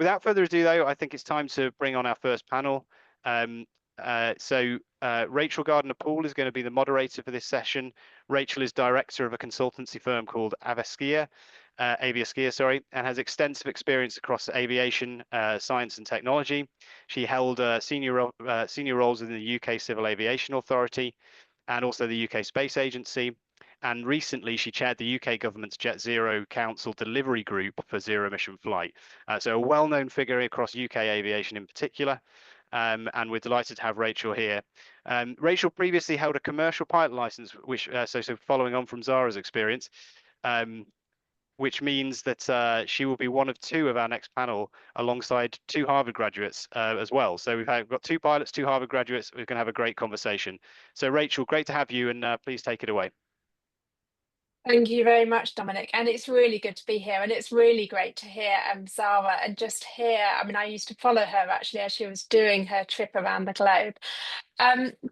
Without further ado, though, I think it's time to bring on our first panel. Rachel Gardner-Poole is going to be the moderator for this session. Rachel is director of a consultancy firm called Aviascia, and has extensive experience across aviation, science and technology. She held senior roles in the UK Civil Aviation Authority and also the UK Space Agency. And recently, she chaired the UK government's Jet Zero Council delivery group for zero emission flight. So a well-known figure across UK aviation in particular. And we're delighted to have Rachel here. Rachel previously held a commercial pilot license, which so following on from Zara's experience, which means that she will be one of two of our next panel alongside two Harvard graduates as well. So we've got two pilots, two Harvard graduates. We're going to have a great conversation. So Rachel, great to have you, and please take it away. Thank you very much, Dominic. And it's really good to be here. And it's really great to hear Zara and just hear, I mean, I used to follow her actually as she was doing her trip around the globe.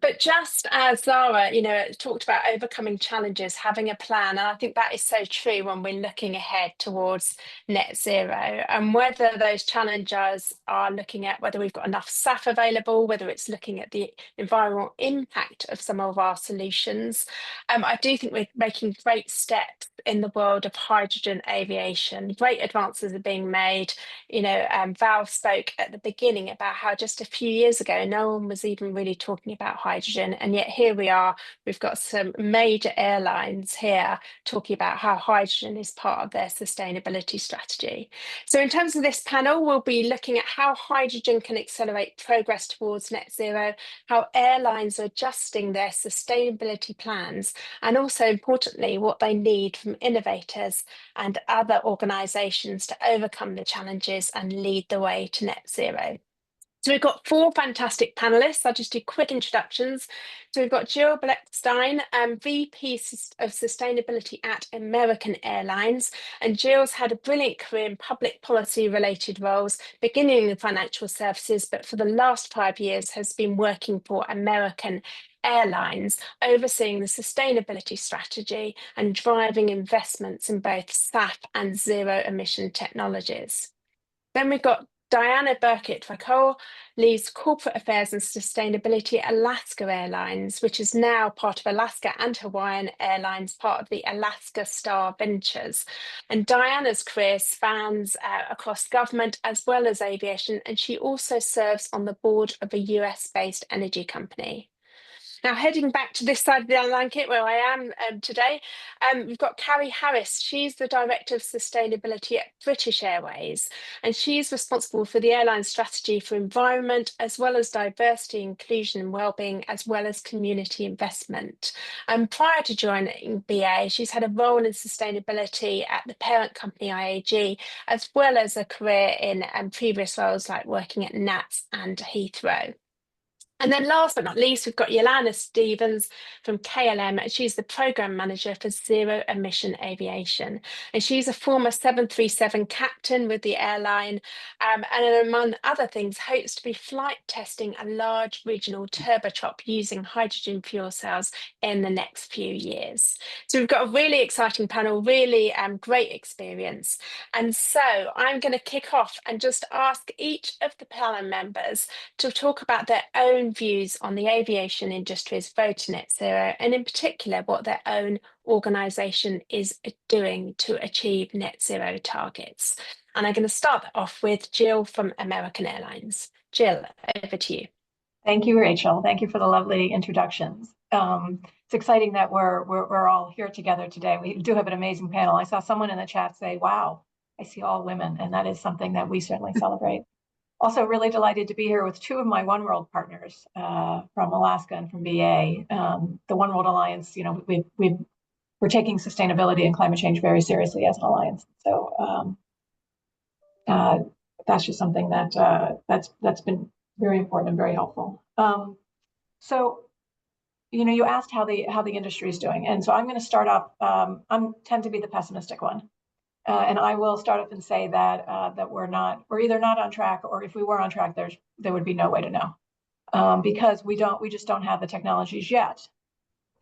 But just as Zara, talked about overcoming challenges, having a plan, and I think that is so true when we're looking ahead towards net zero, and whether those challenges are looking at whether we've got enough SAF available, whether it's looking at the environmental impact of some of our solutions. I do think we're making great steps in the world of hydrogen aviation. Great advances are being made. Val spoke at the beginning about how just a few years ago, no one was even really talking about hydrogen, and yet here we are. We've got some major airlines here talking about how hydrogen is part of their sustainability strategy. So in terms of this panel, we'll be looking at how hydrogen can accelerate progress towards net zero, how airlines are adjusting their sustainability plans, and also importantly, what they need from innovators and other organisations to overcome the challenges and lead the way to net zero. So we've got four fantastic panelists. I'll just do quick introductions. So we've got Jill Blickstein, VP of Sustainability at American Airlines. And Jill's had a brilliant career in public policy related roles, beginning in financial services, but for the last 5 years has been working for American Airlines, overseeing the sustainability strategy and driving investments in both SAF and zero emission technologies. Then we've got Diana Birkett Rakow, leads corporate affairs and sustainability at Alaska Airlines, which is now part of Alaska and Hawaiian Airlines, part of the Alaska Star Ventures. And Diana's career spans across government as well as aviation, and she also serves on the board of a US-based energy company. Now, heading back to this side of the Atlantic, where I am today, we've got Carrie Harris. She's the Director of Sustainability at British Airways, and she's responsible for the airline strategy for environment, as well as diversity, inclusion and wellbeing, as well as community investment. Prior to joining BA, she's had a role in sustainability at the parent company IAG, as well as a career in previous roles like working at NATS and Heathrow. And then last but not least, we've got Jolanda Stevens from KLM. She's the program manager for Zero Emission Aviation. And she's a former 737 captain with the airline. And among other things, hopes to be flight testing a large regional turboprop using hydrogen fuel cells in the next few years. So we've got a really exciting panel, really great experience. And so I'm going to kick off and just ask each of the panel members to talk about their own views on the aviation industry's vote to net zero, and in particular what their own organisation is doing to achieve net zero targets. And I'm going to start off with Jill from American Airlines. Jill, over to you. Thank you, Rachel. Thank you for the lovely introductions. It's exciting that we're all here together today. We do have an amazing panel. I saw someone in the chat say, "Wow, I see all women," and that is something that we certainly celebrate. Also really delighted to be here with two of my One World partners from Alaska and from BA. The One World Alliance, we're taking sustainability and climate change very seriously as an alliance. So that's just something that's been very important and very helpful. So you asked how the industry is doing, and so I'm going to start off. I tend to be the pessimistic one. And I will start off and say that we're either not on track, or if we were on track, there would be no way to know, because we just don't have the technologies yet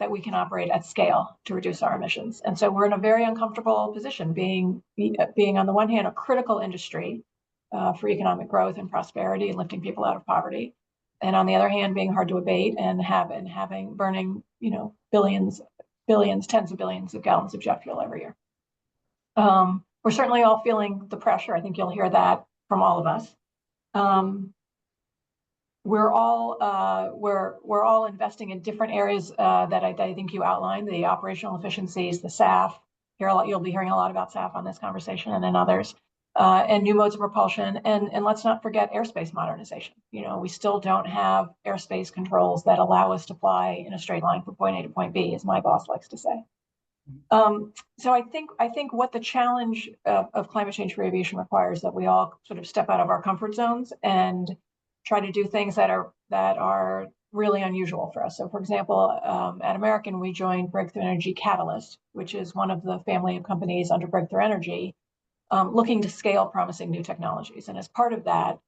that we can operate at scale to reduce our emissions. And so we're in a very uncomfortable position, being on the one hand a critical industry for economic growth and prosperity and lifting people out of poverty. And on the other hand, being hard to abate and having burning, billions, tens of billions of gallons of jet fuel every year. We're certainly all feeling the pressure. I think you'll hear that from all of us. We're all investing in different areas that I think you outlined: the operational efficiencies, the SAF. You'll be hearing a lot about SAF on this conversation and in others, and new modes of propulsion. And let's not forget airspace modernization. We still don't have airspace controls that allow us to fly in a straight line from point A to point B, as my boss likes to say. So I think what the challenge of climate change for aviation requires that we all sort of step out of our comfort zones and try to do things that are really unusual for us. So, for example, at American, we joined Breakthrough Energy Catalyst, which is one of the family of companies under Breakthrough Energy, looking to scale promising new technologies. And as part of that,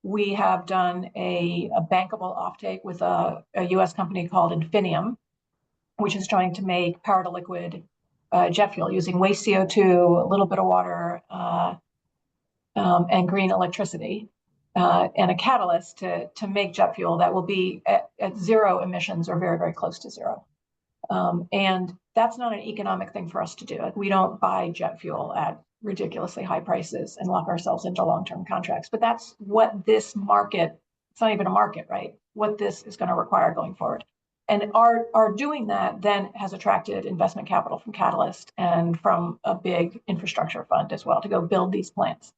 we have done a bankable offtake with a U.S. company called Infinium, which is trying to make power to liquid jet fuel using waste CO2, a little bit of water, and green electricity, and a catalyst to make jet fuel that will be at zero emissions or very, very close to zero. And that's not an economic thing for us to do. Like, we don't buy jet fuel at ridiculously high prices and lock ourselves into long-term contracts. But that's what this market, it's not even a market, right? What this is going to require going forward. And our doing that then has attracted investment capital from Catalyst and from a big infrastructure fund as well to go build these plants.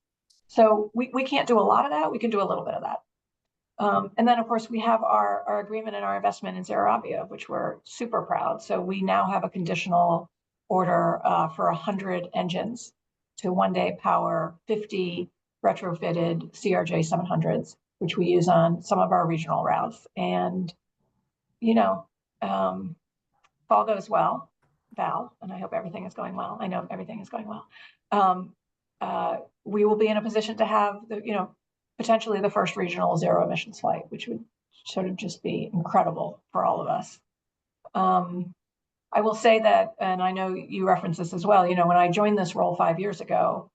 So we can't do a lot of that. We can do a little bit of that. And then, of course, we have our agreement and our investment in ZeroAvia, which we're super proud. So we now have a conditional order for 100 engines to one day power 50 retrofitted CRJ 700s, which we use on some of our regional routes. And, if all goes well, Val, and I hope everything is going well. I know everything is going well. We will be in a position to have potentially the first regional zero emissions flight, which would sort of just be incredible for all of us. I will say that, and I know you referenced this as well, when I joined this role 5 years ago,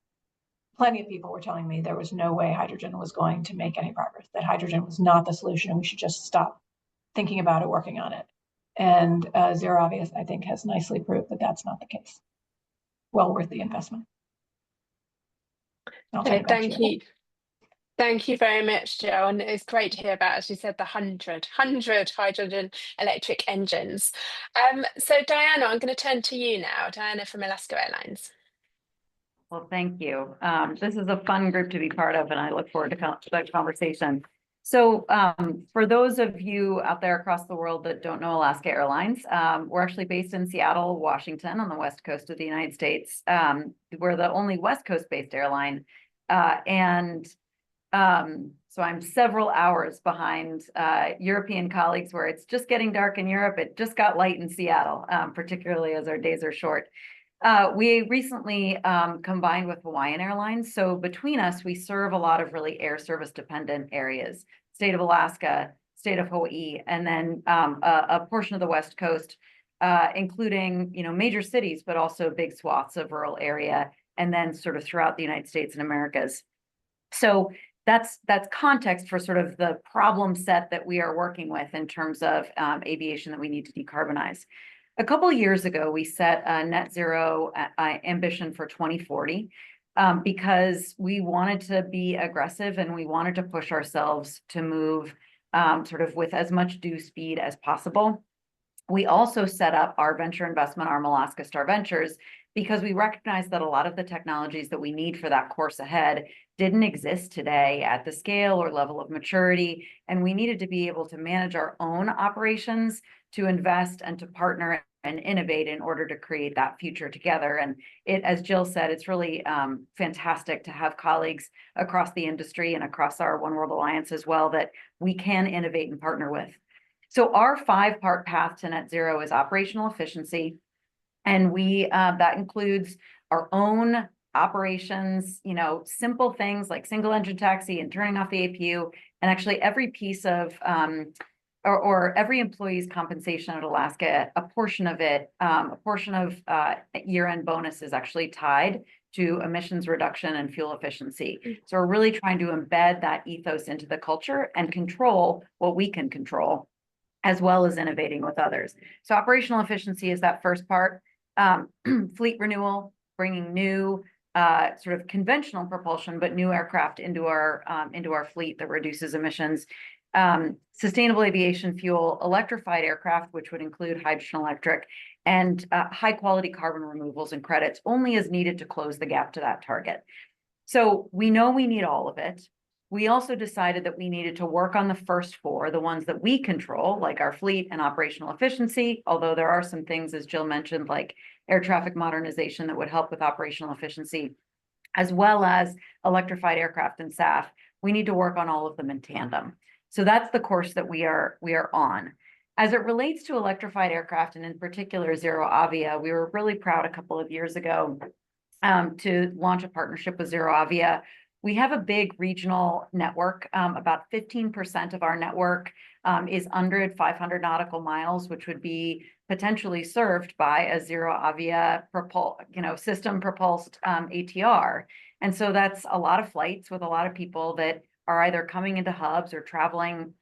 plenty of people were telling me there was no way hydrogen was going to make any progress, that hydrogen was not the solution, and we should just stop thinking about it, working on it. And ZeroAvia, I think, has nicely proved that that's not the case. Well worth the investment. Okay, thank you. Thank you very much, Jill. And it's great to hear about, as you said, the 100 hydrogen electric engines. So Diana, I'm going to turn to you now. Diana from Alaska Airlines. Well, thank you. This is a fun group to be part of, and I look forward to that conversation. So for those of you out there across the world that don't know Alaska Airlines, we're actually based in Seattle, Washington, on the west coast of the United States. We're the only West Coast-based airline. So I'm several hours behind European colleagues, where it's just getting dark in Europe. It just got light in Seattle, particularly as our days are short. We recently combined with Hawaiian Airlines. So between us, we serve a lot of really air service dependent areas, state of Alaska, state of Hawaii, and then a portion of the West Coast, including, major cities, but also big swaths of rural area, and then sort of throughout the United States and Americas. So that's context for sort of the problem set that we are working with in terms of aviation that we need to decarbonize. A couple of years ago, we set a net zero ambition for 2040 because we wanted to be aggressive and we wanted to push ourselves to move sort of with as much due speed as possible. We also set up our venture investment arm, Alaska Star Ventures, because we recognize that a lot of the technologies that we need for that course ahead didn't exist today at the scale or level of maturity, and we needed to be able to manage our own operations, to invest and to partner and innovate in order to create that future together. And it, as Jill said, it's really fantastic to have colleagues across the industry and across our One World Alliance as well that we can innovate and partner with. So our 5-part path to net zero is operational efficiency. And that includes our own operations, simple things like single engine taxi and turning off the APU, and actually every piece of or every employee's compensation at Alaska, a portion of it, a portion of year-end bonus is actually tied to emissions reduction and fuel efficiency. So we're really trying to embed that ethos into the culture and control what we can control, as well as innovating with others. So operational efficiency is that first part. Fleet renewal, bringing new sort of conventional propulsion, but new aircraft into our fleet that reduces emissions. Sustainable aviation fuel, electrified aircraft, which would include hydrogen electric, and high quality carbon removals and credits only as needed to close the gap to that target. So we know we need all of it. We also decided that we needed to work on the first four, the ones that we control, like our fleet and operational efficiency, although there are some things, as Jill mentioned, like air traffic modernization that would help with operational efficiency, as well as electrified aircraft and SAF. We need to work on all of them in tandem. So that's the course that we are on. As it relates to electrified aircraft, and in particular ZeroAvia, we were really proud a couple of years ago to launch a partnership with ZeroAvia. We have a big regional network. About 15% of our network is under 500 nautical miles, which would be potentially served by a ZeroAvia system propulsed ATR. And so that's a lot of flights with a lot of people that are either coming into hubs or traveling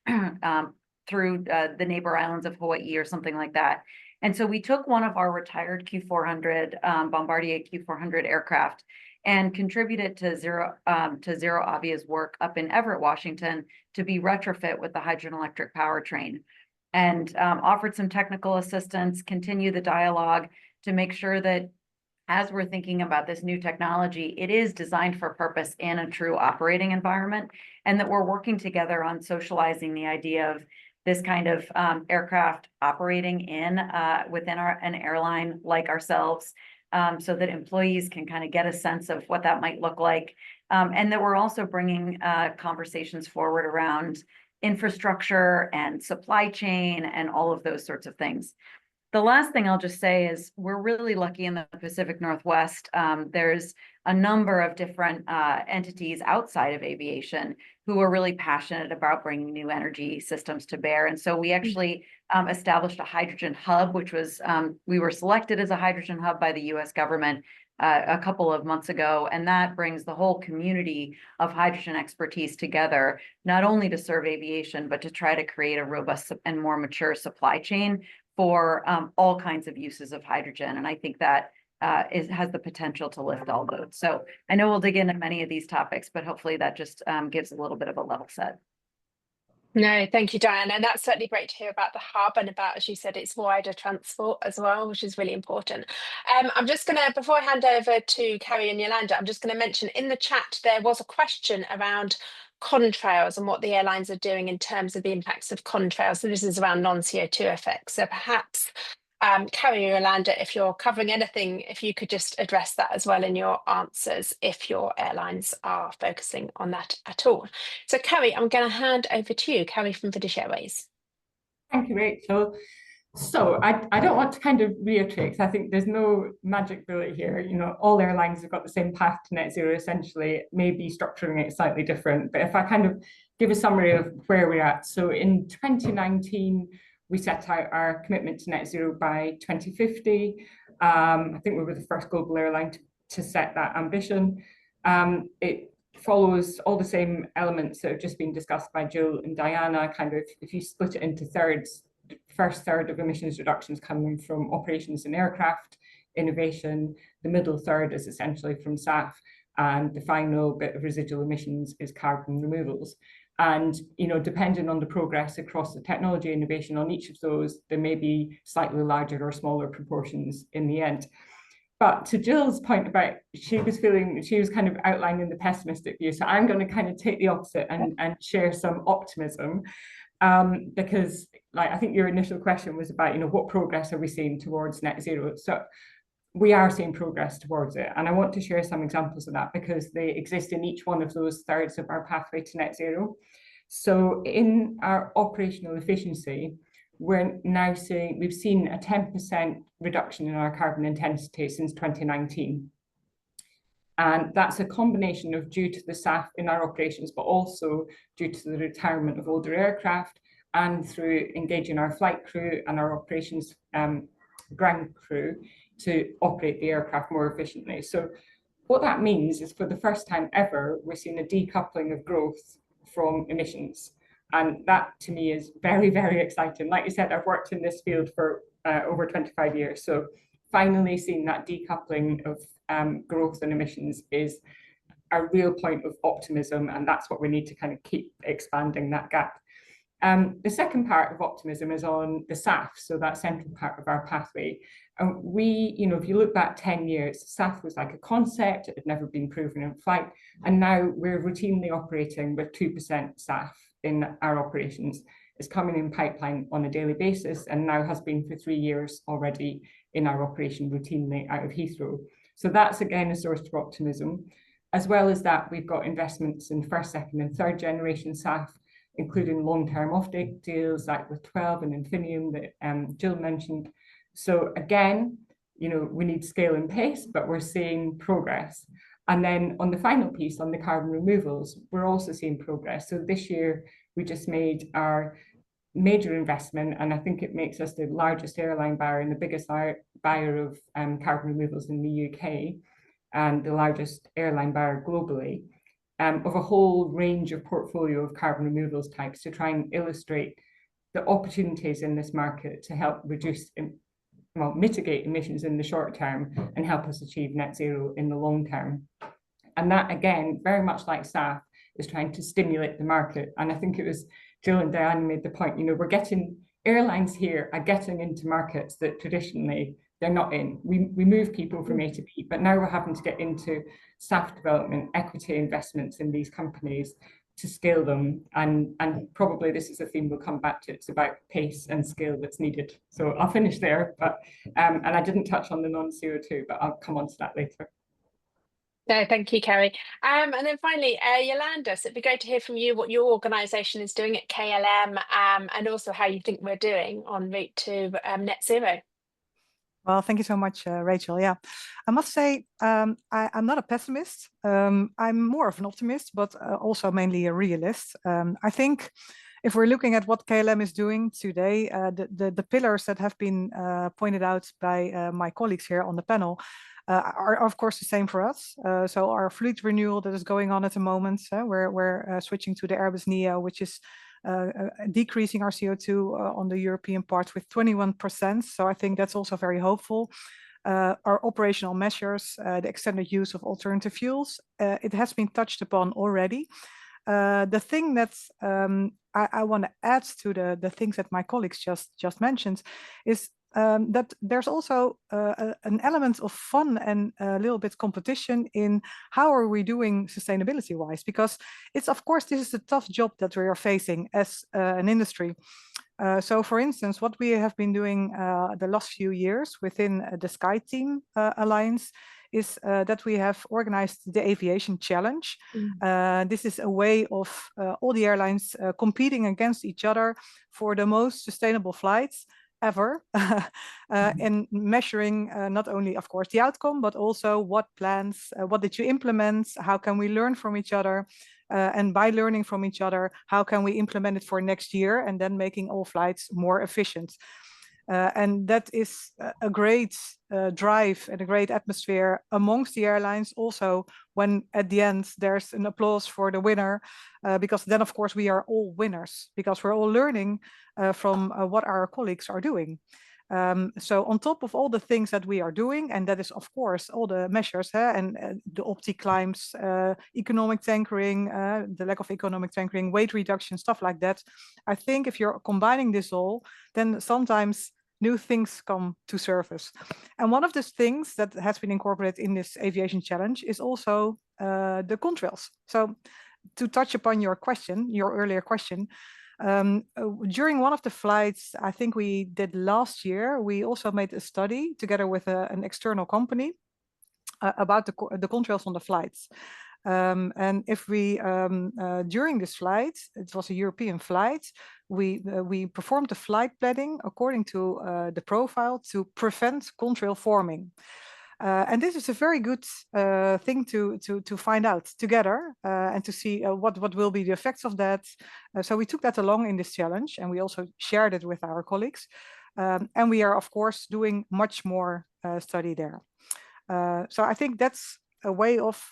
through the neighbor islands of Hawaii or something like that. And so we took one of our retired Q400 Bombardier Q400 aircraft and contributed to ZeroAvia's work up in Everett, Washington, to be retrofit with the hydrogen electric powertrain, and offered some technical assistance, continue the dialogue to make sure that as we're thinking about this new technology, it is designed for purpose in a true operating environment, and that we're working together on socializing the idea of this kind of aircraft operating within an airline like ourselves, so that employees can kind of get a sense of what that might look like. And that we're also bringing conversations forward around infrastructure and supply chain and all of those sorts of things. The last thing I'll just say is we're really lucky in the Pacific Northwest. There's a number of different entities outside of aviation who are really passionate about bringing new energy systems to bear. And so we actually established a hydrogen hub, which was, we were selected as a hydrogen hub by the US government a couple of months ago. And that brings the whole community of hydrogen expertise together, not only to serve aviation, but to try to create a robust and more mature supply chain for all kinds of uses of hydrogen. And I think that has the potential to lift all boats. So I know we'll dig into many of these topics, but hopefully that just gives a little bit of a level set. No, thank you, Diane. And that's certainly great to hear about the hub and about, as you said, its wider transport as well, which is really important. I'm just going to, before I hand over to Carrie and Jolanda, I'm just going to mention in the chat, there was a question around contrails and what the airlines are doing in terms of the impacts of contrails. So this is around non-CO2 effects. So perhaps Carrie or Jolanda, if you're covering anything, if you could just address that as well in your answers, if your airlines are focusing on that at all. So Carrie, I'm going to hand over to you, Carrie from British Airways. Thank you, Rachel. So I don't want to kind of reiterate, because I think there's no magic bullet here. You know, all airlines have got the same path to net zero, essentially, maybe structuring it slightly different. But if I kind of give a summary of where we're at. So in 2019, we set out our commitment to net zero by 2050. I think we were the first global airline to set that ambition. It follows all the same elements that have just been discussed by Jill and Diana. Kind of, if you split it into thirds, the first third of emissions reductions coming from operations and aircraft, innovation. The middle third is essentially from SAF, and the final bit of residual emissions is carbon removals. And, you know, depending on the progress across the technology innovation on each of those, there may be slightly larger or smaller proportions in the end. But to Jill's point about she was kind of outlining the pessimistic view. So I'm going to kind of take the opposite and share some optimism, because like, I think your initial question was about, you know, what progress are we seeing towards net zero? So we are seeing progress towards it. And I want to share some examples of that because they exist in each one of those thirds of our pathway to net zero. So in our operational efficiency, we're now saying we've seen a 10% reduction in our carbon intensity since 2019. And that's a combination of due to the SAF in our operations, but also due to the retirement of older aircraft and through engaging our flight crew and our operations ground crew to operate the aircraft more efficiently. So what that means is for the first time ever, we're seeing a decoupling of growth from emissions. And that to me is very, very exciting. Like you said, I've worked in this field for over 25 years. So finally seeing that decoupling of growth and emissions is a real point of optimism. And that's what we need to kind of keep expanding that gap. The second part of optimism is on the SAF, so that central part of our pathway. And we, if you look back 10 years, SAF was like a concept, it had never been proven in flight. And now we're routinely operating with 2% SAF in our operations. It's coming in pipeline on a daily basis and now has been for 3 years already in our operation routinely out of Heathrow. So that's again a source of optimism. As well as that, we've got investments in first, second and third generation SAF, including long-term offtake deals like with 12 and Infinium that Jill mentioned. So again, we need scale and pace, but we're seeing progress. And then on the final piece, on the carbon removals, we're also seeing progress. So this year, we just made our major investment, and I think it makes us the largest airline buyer and the biggest buyer of carbon removals in the UK, and the largest airline buyer globally, of a whole range of portfolio of carbon removals types to try and illustrate the opportunities in this market to help reduce, mitigate emissions in the short term and help us achieve net zero in the long term. And that, again, very much like SAF, is trying to stimulate the market. And I think it was Jill and Diana made the point, we're getting, airlines here are getting into markets that traditionally they're not in. We move people from A to B, but now we're having to get into SAF development, equity investments in these companies to scale them. And probably this is a theme we'll come back to. It's about pace and scale that's needed. So I'll finish there, but and I didn't touch on the non-CO2, but I'll come on to that later. No, thank you, Carrie. And then finally, Jolanda, so it'd be great to hear from you what your organisation is doing at KLM, and also how you think we're doing en route to net zero. Well, thank you so much, Rachel. Yeah, I must say I'm not a pessimist. I'm more of an optimist, but also mainly a realist. I think if we're looking at what KLM is doing today, the pillars that have been pointed out by my colleagues here on the panel are of course the same for us. So our fleet renewal that is going on at the moment, we're switching to the Airbus Neo, which is decreasing our CO2 on the European part with 21%. So I think that's also very hopeful. Our operational measures, the extended use of alternative fuels, it has been touched upon already. The thing that I want to add to the things that my colleagues just mentioned is that there's also an element of fun and a little bit competition in how are we doing sustainability wise, because it's, of course, this is a tough job that we are facing as an industry. So for instance, what we have been doing the last few years within the Sky Team Alliance is that we have organized the Aviation Challenge. This is a way of all the airlines competing against each other for the most sustainable flights ever, and measuring not only, of course, the outcome, but also what plans, what did you implement, how can we learn from each other, and by learning from each other, how can we implement it for next year, and then making all flights more efficient. And that is a great drive and a great atmosphere amongst the airlines also when at the end there's an applause for the winner, because then of course we are all winners because we're all learning from what our colleagues are doing. So on top of all the things that we are doing, and that is of course all the measures and the optic climbs, economic tankering, the lack of economic tankering, weight reduction, stuff like that. I think if you're combining this all, then sometimes new things come to surface. And one of the things that has been incorporated in this Aviation Challenge is also the contrails. So to touch upon your question, your earlier question, during one of the flights, I think we did last year, we also made a study together with an external company about the contrails on the flights. And if we, during this flight, it was a European flight, we performed the flight planning according to the profile to prevent contrail forming. And this is a very good thing to find out together and to see what will be the effects of that. So we took that along in this challenge, and we also shared it with our colleagues. And we are, of course, doing much more study there. So I think that's a way of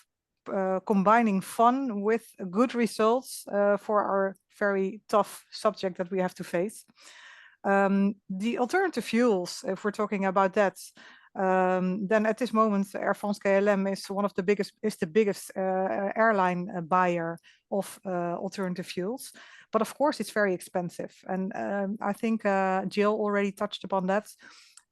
combining fun with good results for our very tough subject that we have to face. The alternative fuels, if we're talking about that, then at this moment, Air France-KLM is the biggest airline buyer of alternative fuels. But of course, it's very expensive. And I think Jill already touched upon that.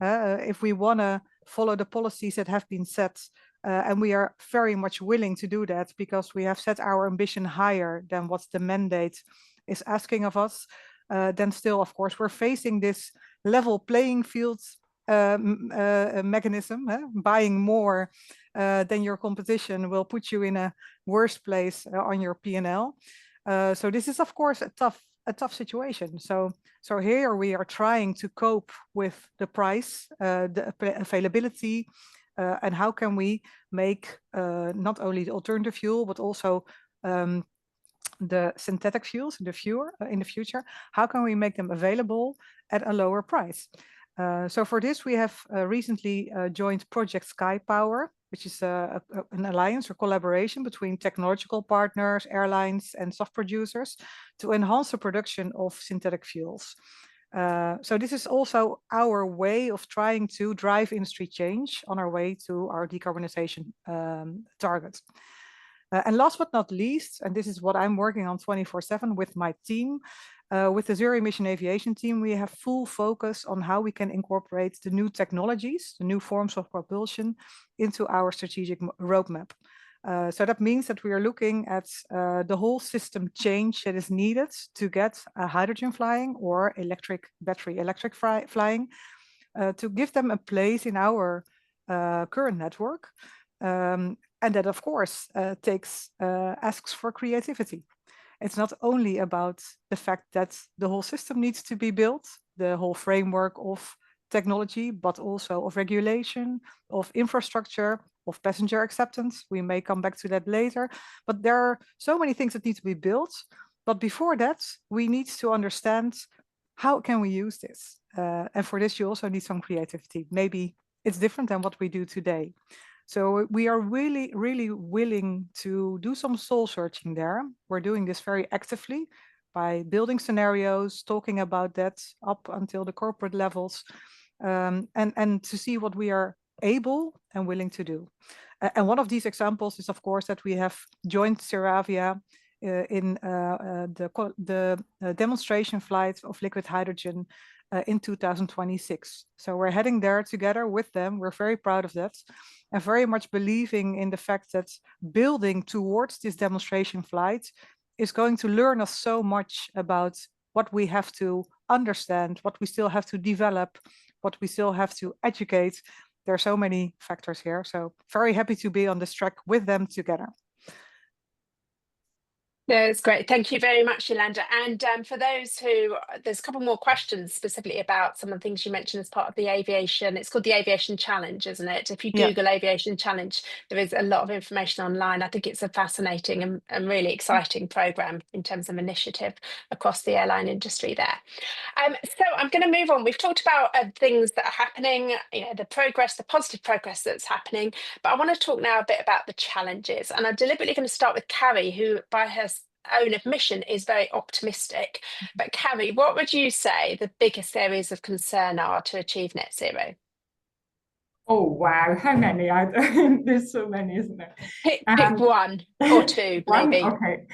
If we want to follow the policies that have been set, and we are very much willing to do that because we have set our ambition higher than what the mandate is asking of us, then still, of course, we're facing this level playing field mechanism. Buying more than your competition will put you in a worse place on your P&L. So this is, of course, a tough situation. So here we are trying to cope with the price, the availability, and how can we make not only the alternative fuel, but also the synthetic fuels in the future, how can we make them available at a lower price? So for this, we have recently joined Project Sky Power, which is an alliance or collaboration between technological partners, airlines, and soft producers to enhance the production of synthetic fuels. So this is also our way of trying to drive industry change on our way to our decarbonization targets. And last but not least, and this is what I'm working on 24/7 with my team, with the Zero Emission Aviation team, we have full focus on how we can incorporate the new technologies, the new forms of propulsion into our strategic roadmap. So that means that we are looking at the whole system change that is needed to get a hydrogen flying or battery electric flying, to give them a place in our current network. And that, of course, asks for creativity. It's not only about the fact that the whole system needs to be built, the whole framework of technology, but also of regulation, of infrastructure, of passenger acceptance. We may come back to that later, but there are so many things that need to be built. But before that, we need to understand how can we use this? And for this, you also need some creativity. Maybe it's different than what we do today. So we are really, really willing to do some soul searching there. We're doing this very actively by building scenarios, talking about that up until the corporate levels, and to see what we are able and willing to do. And one of these examples is, of course, that we have joined ZeroAvia in the demonstration flight of liquid hydrogen in 2026. So we're heading there together with them. We're very proud of that and very much believing in the fact that building towards this demonstration flight is going to learn us so much about what we have to understand, what we still have to develop, what we still have to educate. There are so many factors here. So very happy to be on this track with them together. That's great. Thank you very much, Jolanda. And for those who, there's a couple more questions specifically about some of the things you mentioned as part of the aviation. It's called the Aviation Challenge, isn't it? If you Google Aviation Challenge, there is a lot of information online. I think it's a fascinating and really exciting program in terms of initiative across the airline industry there. So I'm going to move on. We've talked about things that are happening, the progress, the positive progress that's happening, but I want to talk now a bit about the challenges. And I'm deliberately going to start with Carrie, who by her own admission is very optimistic. But Carrie, what would you say the biggest areas of concern are to achieve net zero? Oh wow, how many are there? There's so many, isn't there? Pick one or two, maybe. Okay.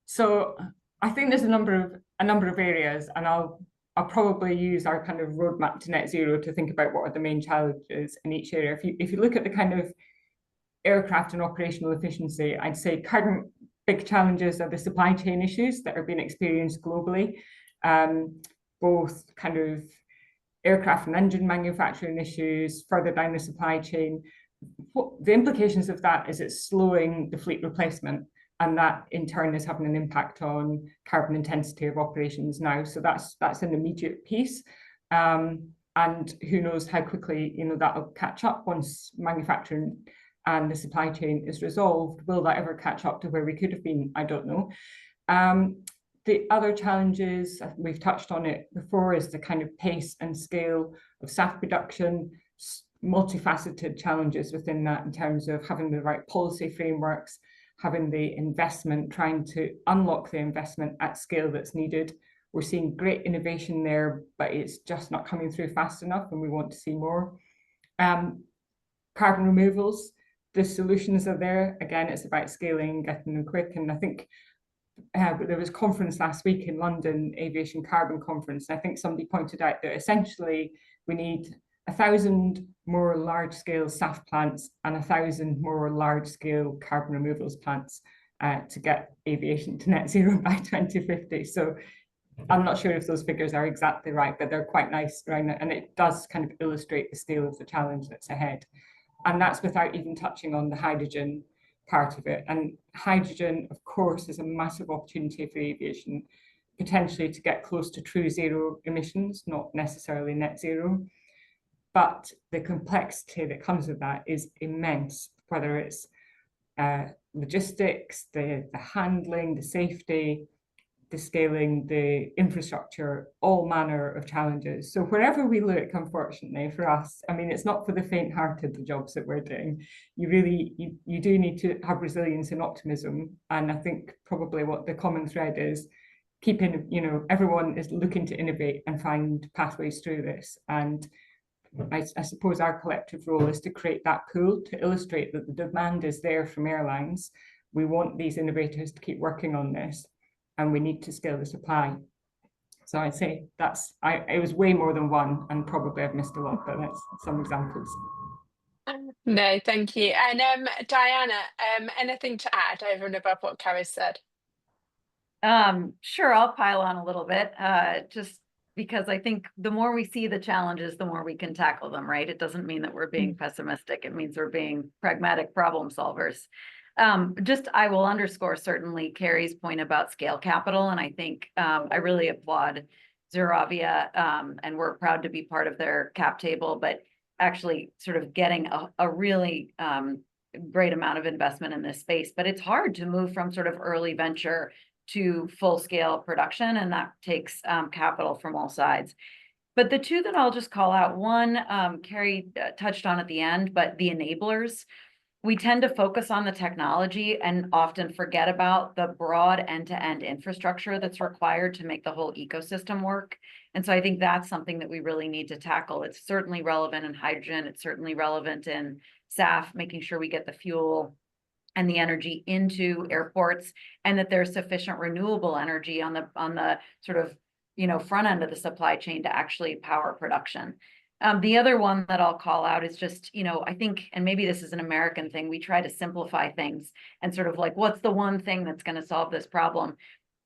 So I think there's a number of areas, and I'll probably use our kind of roadmap to net zero to think about what are the main challenges in each area. If you look at the kind of aircraft and operational efficiency, I'd say current big challenges are the supply chain issues that are being experienced globally, both kind of aircraft and engine manufacturing issues further down the supply chain. The implications of that is it's slowing the fleet replacement, and that in turn is having an impact on carbon intensity of operations now. So that's an immediate piece. And who knows how quickly that will catch up once manufacturing and the supply chain is resolved. Will that ever catch up to where we could have been? I don't know. The other challenges, we've touched on it before, is the kind of pace and scale of SAF production. multifaceted challenges within that in terms of having the right policy frameworks, having the investment, trying to unlock the investment at scale that's needed. We're seeing great innovation there, but it's just not coming through fast enough, and we want to see more. Carbon removals, the solutions are there. Again, it's about scaling, getting them quick. And I think there was a conference last week in London, Aviation Carbon Conference. And I think somebody pointed out that essentially we need 1,000 more large-scale SAF plants and 1,000 more large-scale carbon removals plants to get aviation to net zero by 2050. So I'm not sure if those figures are exactly right, but they're quite nice right now, and it does kind of illustrate the scale of the challenge that's ahead. And that's without even touching on the hydrogen part of it. And hydrogen, of course, is a massive opportunity for aviation, potentially to get close to true zero emissions, not necessarily net zero. But the complexity that comes with that is immense, whether it's logistics, the handling, the safety, the scaling, the infrastructure, all manner of challenges. So wherever we look, unfortunately for us, I mean, it's not for the faint-hearted, the jobs that we're doing. You do need to have resilience and optimism. And I think probably what the common thread is, keeping, everyone is looking to innovate and find pathways through this. And I suppose our collective role is to create that pool to illustrate that the demand is there from airlines. We want these innovators to keep working on this, and we need to scale the supply. So I'd say it was way more than one, and probably I've missed a lot, but that's some examples. No, thank you. And Diana, anything to add over and above what Carrie said? Sure, I'll pile on a little bit, just because I think the more we see the challenges, the more we can tackle them, right? It doesn't mean that we're being pessimistic. It means we're being pragmatic problem solvers. I will underscore certainly Carrie's point about scale capital. And I think I really applaud ZeroAvia, and we're proud to be part of their cap table, but actually sort of getting a really great amount of investment in this space. But it's hard to move from sort of early venture to full scale production, and that takes capital from all sides. But the two that I'll just call out, one, Carrie touched on at the end, but the enablers. We tend to focus on the technology and often forget about the broad end-to-end infrastructure that's required to make the whole ecosystem work. And so I think that's something that we really need to tackle. It's certainly relevant in hydrogen. It's certainly relevant in SAF, making sure we get the fuel and the energy into airports, and that there's sufficient renewable energy on the sort of, front end of the supply chain to actually power production. The other one that I'll call out is just, I think, and maybe this is an American thing, we try to simplify things and sort of like, what's the one thing that's going to solve this problem?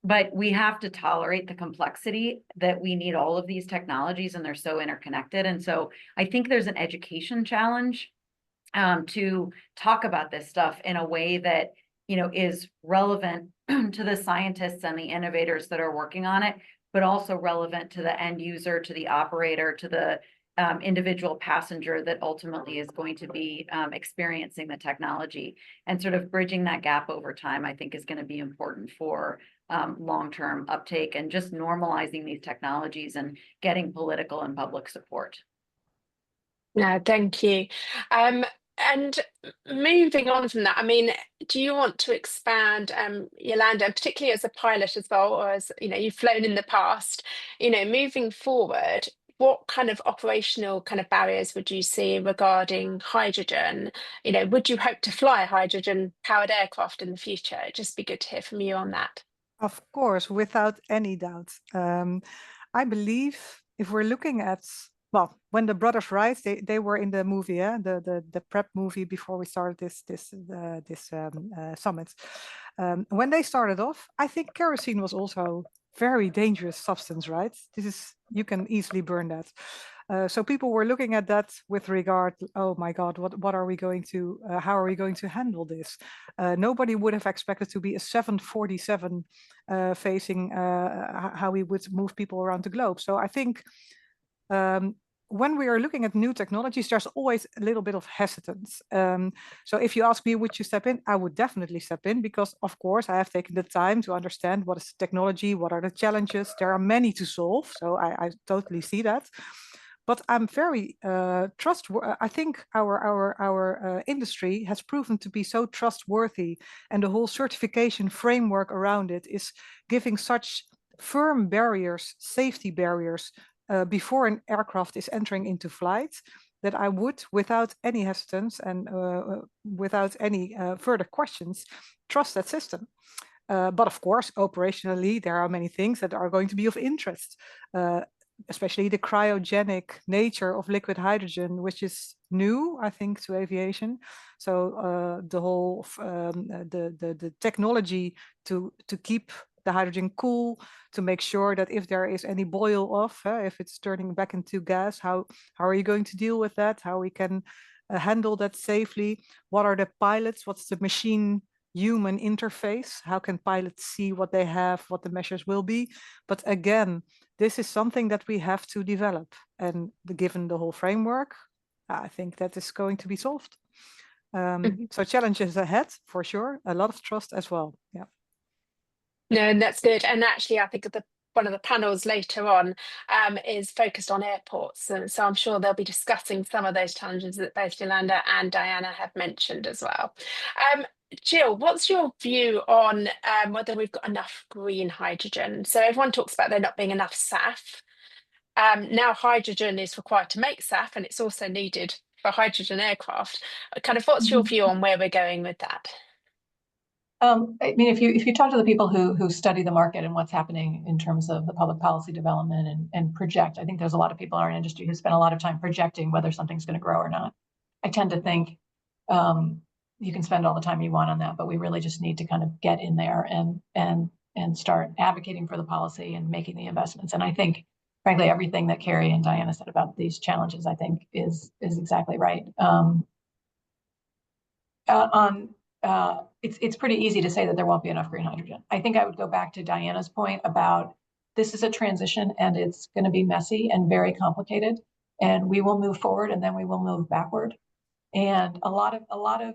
But we have to tolerate the complexity that we need all of these technologies, and they're so interconnected. And so I think there's an education challenge to talk about this stuff in a way that, is relevant to the scientists and the innovators that are working on it, but also relevant to the end user, to the operator, to the individual passenger that ultimately is going to be experiencing the technology. And sort of bridging that gap over time, I think, is going to be important for long-term uptake and just normalizing these technologies and getting political and public support. No, thank you. And moving on from that, I mean, do you want to expand, Jolanda, particularly as a pilot as well, or as, you've flown in the past, moving forward, what kind of operational kind of barriers would you see regarding hydrogen? Would you hope to fly hydrogen-powered aircraft in the future? It'd just be good to hear from you on that. Of course, without any doubt. I believe if we're looking at, well, when the brothers Wright, they were in the movie, the prep movie before we started this summit. When they started off, I think kerosene was also very dangerous substance, right? You can easily burn that. So people were looking at that with regard, oh my God, what are we going to, how are we going to handle this? Nobody would have expected to be a 747 facing how we would move people around the globe. So I think when we are looking at new technologies, there's always a little bit of hesitance. So if you ask me, would you step in? I would definitely step in, because of course I have taken the time to understand what is technology, what are the challenges. There are many to solve, so I totally see that. But I'm very trustworthy. I think our industry has proven to be so trustworthy, and the whole certification framework around it is giving such firm barriers, safety barriers, before an aircraft is entering into flight, that I would, without any hesitance and without any further questions, trust that system. But of course, operationally, there are many things that are going to be of interest, especially the cryogenic nature of liquid hydrogen, which is new, I think, to aviation. So the whole the technology to keep the hydrogen cool, to make sure that if there is any boil off, if it's turning back into gas, how are you going to deal with that? How we can handle that safely? What are the pilots? What's the machine human interface? How can pilots see what they have, what the measures will be? But again, this is something that we have to develop. And given the whole framework, I think that is going to be solved. So challenges ahead, for sure. A lot of trust as well. Yeah. No, and that's good. And actually, I think one of the panels later on is focused on airports. And so I'm sure they'll be discussing some of those challenges that both Jolanda and Diana have mentioned as well. Jill, what's your view on whether we've got enough green hydrogen? So everyone talks about there not being enough SAF. Now hydrogen is required to make SAF, and it's also needed for hydrogen aircraft. Kind of what's your view on where we're going with that? I mean, if you talk to the people who study the market and what's happening in terms of the public policy development and project, I think there's a lot of people in our industry who spend a lot of time projecting whether something's going to grow or not. I tend to think you can spend all the time you want on that, but we really just need to kind of get in there and start advocating for the policy and making the investments. And I think, frankly, everything that Carrie and Diana said about these challenges, I think is exactly right. It's pretty easy to say that there won't be enough green hydrogen. I think I would go back to Diana's point about this is a transition and it's going to be messy and very complicated, and we will move forward and then we will move backward. And a lot of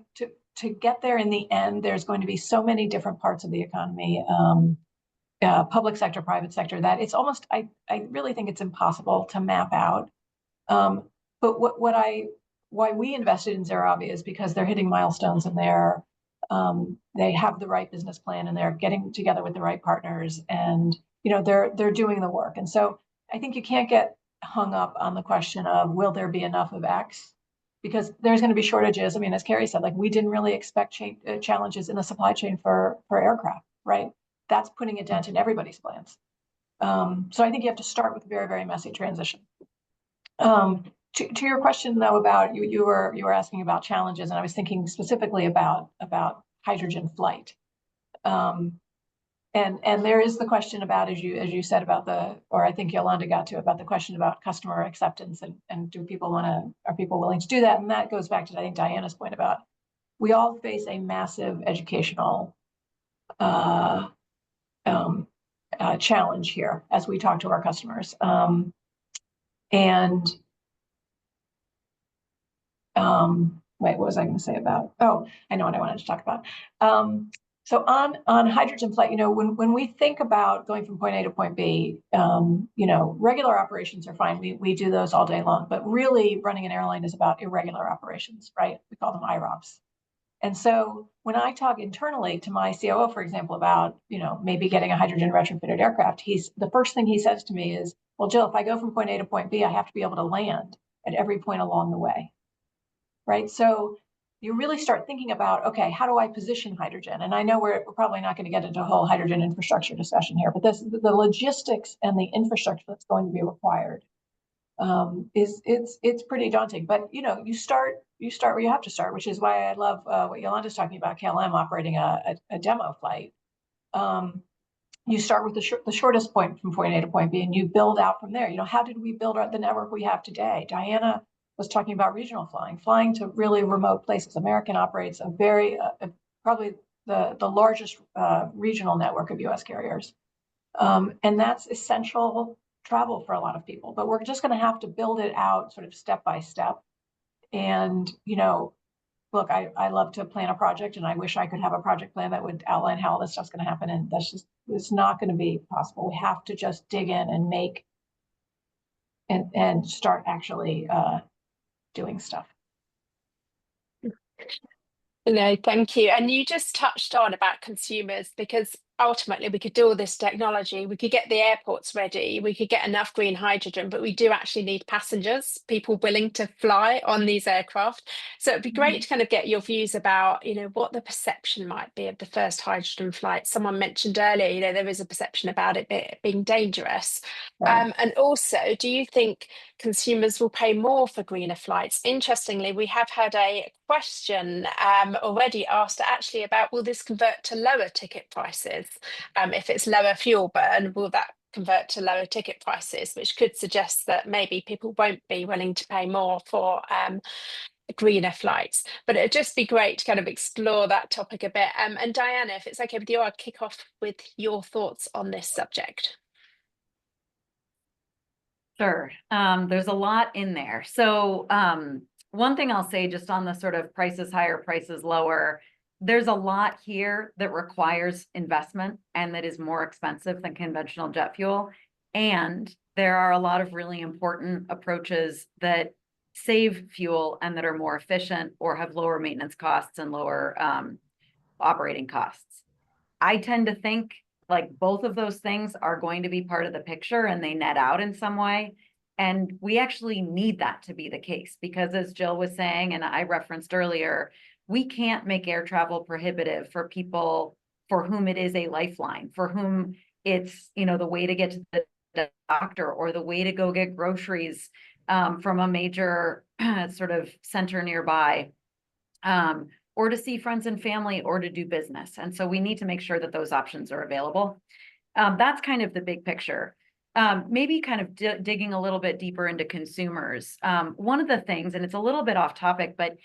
to get there in the end, there's going to be so many different parts of the economy, public sector, private sector, that it's almost, I really think it's impossible to map out. But why we invested in ZeroAvia is because they're hitting milestones and they have the right business plan and they're getting together with the right partners, and they're doing the work. And so I think you can't get hung up on the question of will there be enough of X, because there's going to be shortages. I mean, as Carrie said, like we didn't really expect challenges in the supply chain for aircraft, right? That's putting a dent in everybody's plans. So I think you have to start with a very, very messy transition. To your question though about you were asking about challenges, and I was thinking specifically about hydrogen flight. And there is the question about, as you said about or I think Jolanda got to, about the question about customer acceptance and are people willing to do that? And that goes back to, I think, Diana's point about we all face a massive educational challenge here as we talk to our customers. Wait, what was I going to say about? Oh, I know what I wanted to talk about. So on hydrogen flight, when we think about going from point A to point B, regular operations are fine. We do those all day long, but really running an airline is about irregular operations, right? We call them IROPS. And so when I talk internally to my COO, for example, about, maybe getting a hydrogen retrofitted aircraft, the first thing he says to me is, well, Jill, if I go from point A to point B, I have to be able to land at every point along the way, right? So you really start thinking about, okay, how do I position hydrogen? And I know we're probably not going to get into a whole hydrogen infrastructure discussion here, but the logistics and the infrastructure that's going to be required it's pretty daunting. But you start where you have to start, which is why I love what Jolanda's talking about, KLM operating a demo flight. You start with the shortest point from point A to point B, and you build out from there. How did we build the network we have today? Diana was talking about regional flying to really remote places. American operates a very probably the largest regional network of U.S. carriers, and that's essential travel for a lot of people. But we're just going to have to build it out sort of step by step. And look, I love to plan a project, and I wish I could have a project plan that would outline how all this stuff's going to happen, and it's not going to be possible. We have to just dig in and make and start actually doing stuff. No, thank you. And you just touched on about consumers, because ultimately we could do all this technology, we could get the airports ready, we could get enough green hydrogen, but we do actually need passengers, people willing to fly on these aircraft. So it'd be great to kind of get your views about, what the perception might be of the first hydrogen flight. Someone mentioned earlier, there is a perception about it being dangerous. Right. And also, do you think consumers will pay more for greener flights? Interestingly, we have had a question already asked actually about, will this convert to lower ticket prices? If it's lower fuel burn, will that convert to lower ticket prices, which could suggest that maybe people won't be willing to pay more for greener flights? But it'd just be great to kind of explore that topic a bit. And Diana, if it's okay with you, I'll kick off with your thoughts on this subject. Sure. There's a lot in there. So one thing I'll say just on the sort of prices higher, prices lower, there's a lot here that requires investment and that is more expensive than conventional jet fuel. And there are a lot of really important approaches that save fuel and that are more efficient or have lower maintenance costs and lower operating costs. I tend to think like both of those things are going to be part of the picture and they net out in some way. And we actually need that to be the case, because as Jill was saying, and I referenced earlier, we can't make air travel prohibitive for people for whom it is a lifeline, for whom it's, the way to get to the doctor or the way to go get groceries from a major sort of center nearby, or to see friends and family or to do business. And so we need to make sure that those options are available. That's kind of the big picture. Maybe kind of digging a little bit deeper into consumers. One of the things, and it's a little bit off topic, but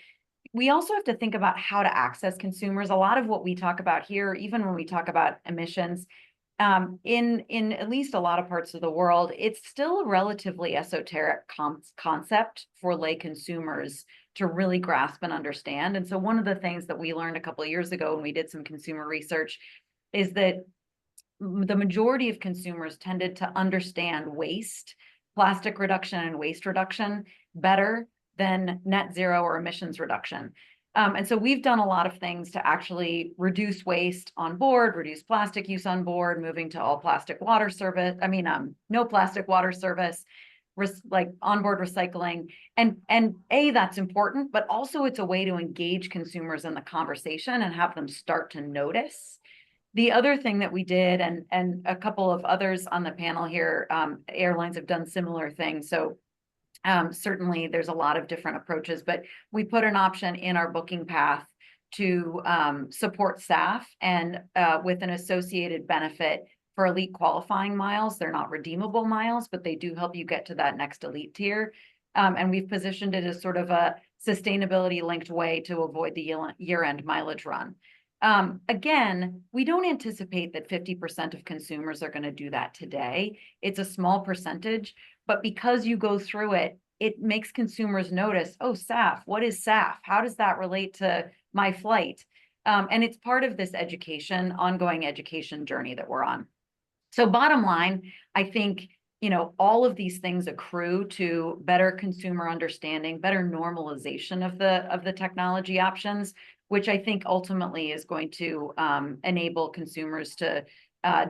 we also have to think about how to access consumers. A lot of what we talk about here, even when we talk about emissions, in at least a lot of parts of the world, it's still a relatively esoteric concept for lay consumers to really grasp and understand. And so one of the things that we learned a couple of years ago when we did some consumer research is that the majority of consumers tended to understand waste, plastic reduction and waste reduction better than net zero or emissions reduction. And so we've done a lot of things to actually reduce waste on board, reduce plastic use on board, moving to all plastic water service. No plastic water service, like onboard recycling. And that's important, but also it's a way to engage consumers in the conversation and have them start to notice. The other thing that we did, and a couple of others on the panel here, airlines have done similar things. So certainly there's a lot of different approaches, but we put an option in our booking path to support staff and with an associated benefit for elite qualifying miles. They're not redeemable miles, but they do help you get to that next elite tier. And we've positioned it as sort of a sustainability linked way to avoid the year-end mileage run. Again, we don't anticipate that 50% of consumers are going to do that today. It's a small percentage, but because you go through it, it makes consumers notice, oh, SAF, what is SAF? How does that relate to my flight? And it's part of this ongoing education journey that we're on. So bottom line, I think, all of these things accrue to better consumer understanding, better normalization of the technology options, which I think ultimately is going to enable consumers to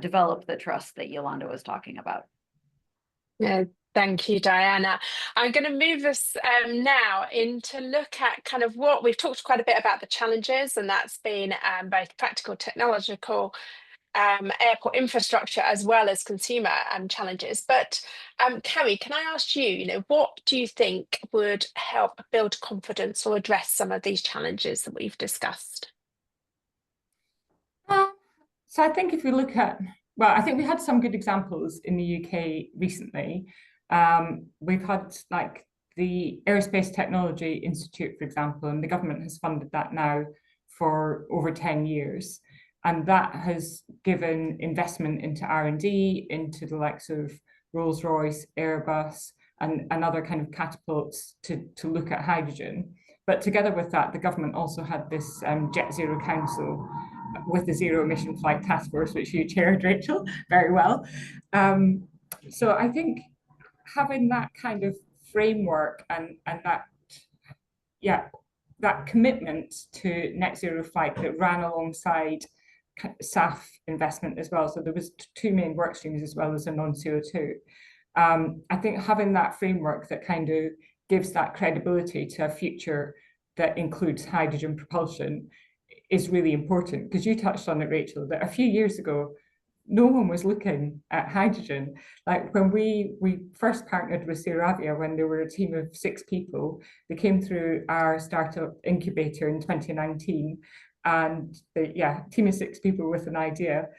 develop the trust that Jolanda was talking about. Yeah, thank you, Diana. I'm going to move us now in to look at kind of what we've talked quite a bit about the challenges, and that's been both practical, technological, airport infrastructure, as well as consumer challenges. But Carrie, can I ask you, what do you think would help build confidence or address some of these challenges that we've discussed? So I think if we look at, I think we had some good examples in the UK recently. We've had like the Aerospace Technology Institute, for example, and the government has funded that now for over 10 years. And that has given investment into R&D, into the likes of Rolls-Royce, Airbus, and other kind of catapults to look at hydrogen. But together with that, the government also had this Jet Zero Council with the Zero Emission Flight Task Force, which you chaired, Rachel, very well. So I think having that kind of framework and that commitment to net zero flight that ran alongside SAF investment as well. So there was two main work streams as well as a non-CO2. I think having that framework that kind of gives that credibility to a future that includes hydrogen propulsion is really important, because you touched on it, Rachel, that a few years ago, no one was looking at hydrogen. Like when we first partnered with ZeroAvia, when there were a team of 6 people, they came through our startup incubator in 2019, and a team of 6 people with an idea.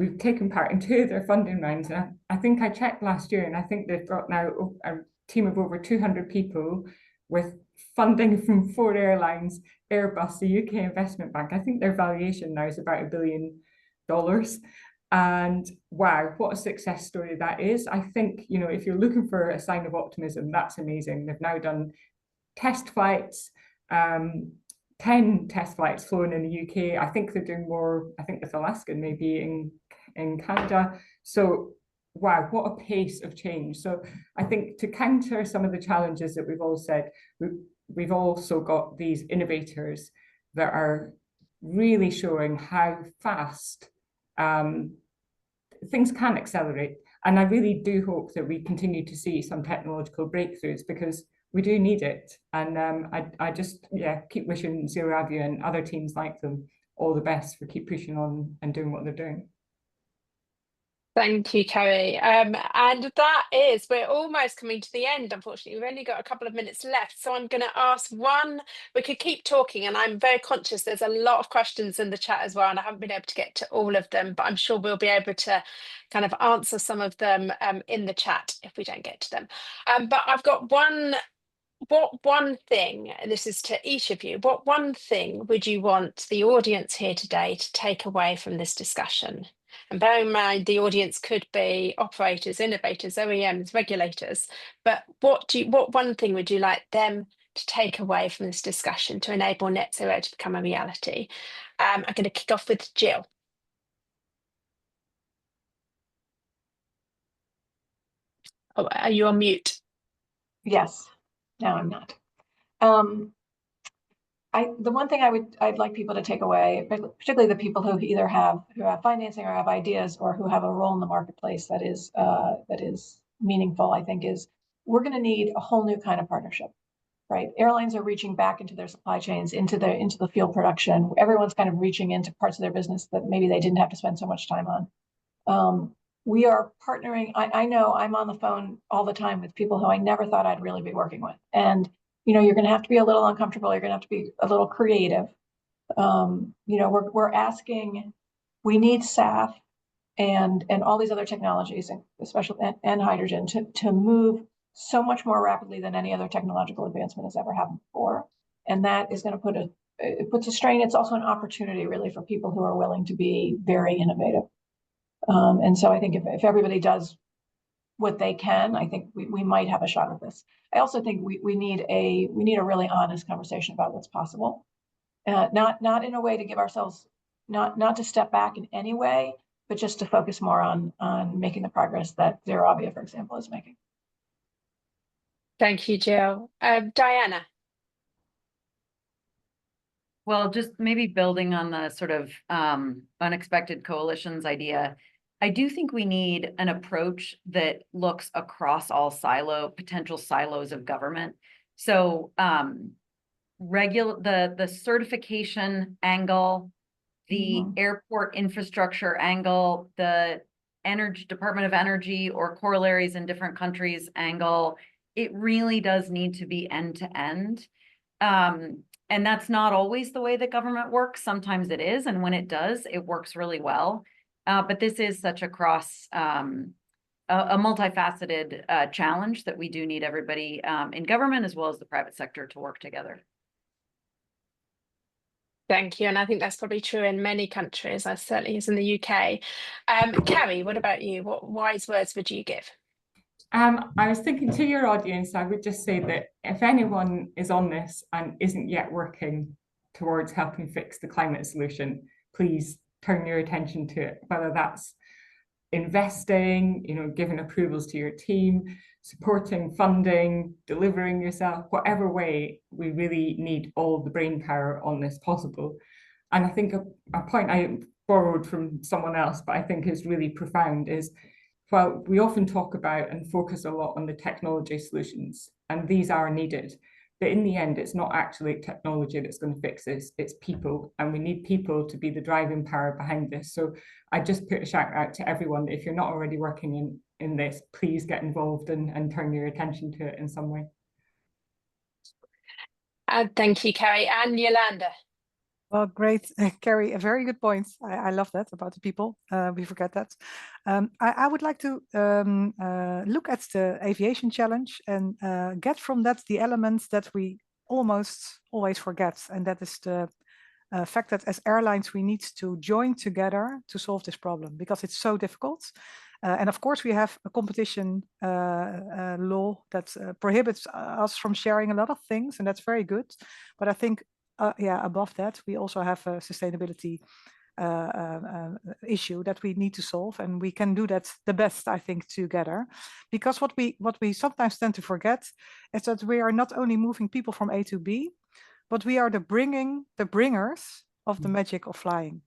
We've taken part in 2 of their funding rounds. And I think I checked last year, and I think they've got now a team of over 200 people with funding from 4 airlines, Airbus, the UK Investment Bank. I think their valuation now is about $1 billion. And wow, what a success story that is. I think, you know, if you're looking for a sign of optimism, that's amazing. They've now done test flights, 10 test flights flown in the UK. I think they're doing more, I think with Alaska, maybe in Canada. So wow, what a pace of change. So I think to counter some of the challenges that we've all said, we've also got these innovators that are really showing how fast things can accelerate. And I really do hope that we continue to see some technological breakthroughs, because we do need it. And I just keep wishing ZeroAvia and other teams like them all the best for keep pushing on and doing what they're doing. Thank you, Carrie. And that is, we're almost coming to the end, unfortunately. We've only got a couple of minutes left. So I'm going to ask one, we could keep talking, and I'm very conscious there's a lot of questions in the chat as well, and I haven't been able to get to all of them, but I'm sure we'll be able to kind of answer some of them in the chat if we don't get to them. But I've got what one thing, and this is to each of you, what one thing would you want the audience here today to take away from this discussion? And bear in mind, the audience could be operators, innovators, OEMs, regulators. But what one thing would you like them to take away from this discussion to enable net zero to become a reality? I'm going to kick off with Jill. Oh, are you on mute? Yes. No, I'm not. The one thing I'd like people to take away, particularly the people who either have financing or have ideas or who have a role in the marketplace that is meaningful, I think, is we're going to need a whole new kind of partnership, right? Airlines are reaching back into their supply chains, into the fuel production. Everyone's kind of reaching into parts of their business that maybe they didn't have to spend so much time on. We are partnering. I know I'm on the phone all the time with people who I never thought I'd really be working with, and you know, you're going to have to be a little uncomfortable. You're going to have to be a little creative. You know, we're asking. We need SAF and all these other technologies, and especially and hydrogen, to move so much more rapidly than any other technological advancement has ever happened before. And that is going to it puts a strain. It's also an opportunity, really, for people who are willing to be very innovative. And so I think if everybody does what they can, I think we might have a shot at this. I also think we need a really honest conversation about what's possible, not in a way to give ourselves, not to step back in any way, but just to focus more on making the progress that ZeroAvia, for example, is making. Thank you, Jill. Diana. Well, just maybe building on the sort of unexpected coalitions idea, I do think we need an approach that looks across all potential silos of government. So the certification angle, the airport infrastructure angle, the Department of Energy or corollaries in different countries angle, it really does need to be end to end. And that's not always the way that government works. Sometimes it is, and when it does, it works really well. But this is such a multifaceted challenge that we do need everybody in government as well as the private sector to work together. Thank you. And I think that's probably true in many countries, as certainly is in the UK. Carrie, what about you? What wise words would you give? I was thinking to your audience, I would just say that if anyone is on this and isn't yet working towards helping fix the climate solution, please turn your attention to it, whether that's investing, giving approvals to your team, supporting funding, delivering yourself, whatever way, we really need all the brain power on this possible. And I think a point I borrowed from someone else, but I think is really profound, is while we often talk about and focus a lot on the technology solutions, and these are needed, but in the end, it's not actually technology that's going to fix this, it's people, and we need people to be the driving power behind this. So I just put a shout out to everyone that if you're not already working in this, please get involved and turn your attention to it in some way. Thank you, Carrie. And Jolanda. Well, great, Carrie, a very good point. I love that about the people. We forget that. I would like to look at the aviation challenge and get from that the elements that we almost always forget. And that is the fact that as airlines, we need to join together to solve this problem because it's so difficult. And of course, we have a competition law that prohibits us from sharing a lot of things, and that's very good. But I think above that, we also have a sustainability issue that we need to solve, and we can do that the best, I think, together. Because what we sometimes tend to forget is that we are not only moving people from A to B, but we are the bringers of the magic of flying.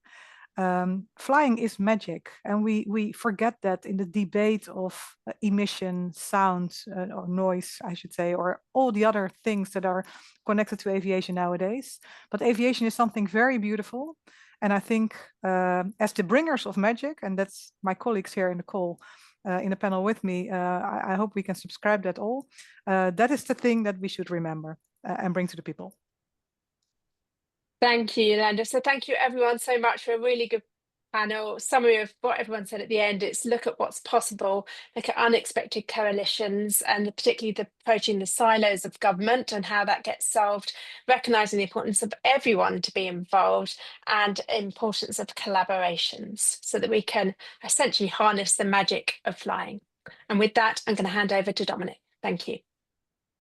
Flying is magic, and we forget that in the debate of emission, sound, or noise, I should say, or all the other things that are connected to aviation nowadays. But aviation is something very beautiful, and I think as the bringers of magic, and that's my colleagues here in the call, in the panel with me, I hope we can subscribe that all. That is the thing that we should remember and bring to the people. Thank you, Jolanda. So thank you everyone so much for a really good panel. Summary of what everyone said at the end, it's look at what's possible, look at unexpected coalitions, and particularly the approaching the silos of government and how that gets solved, recognising the importance of everyone to be involved and importance of collaborations so that we can essentially harness the magic of flying. And with that, I'm going to hand over to Dominic. Thank you.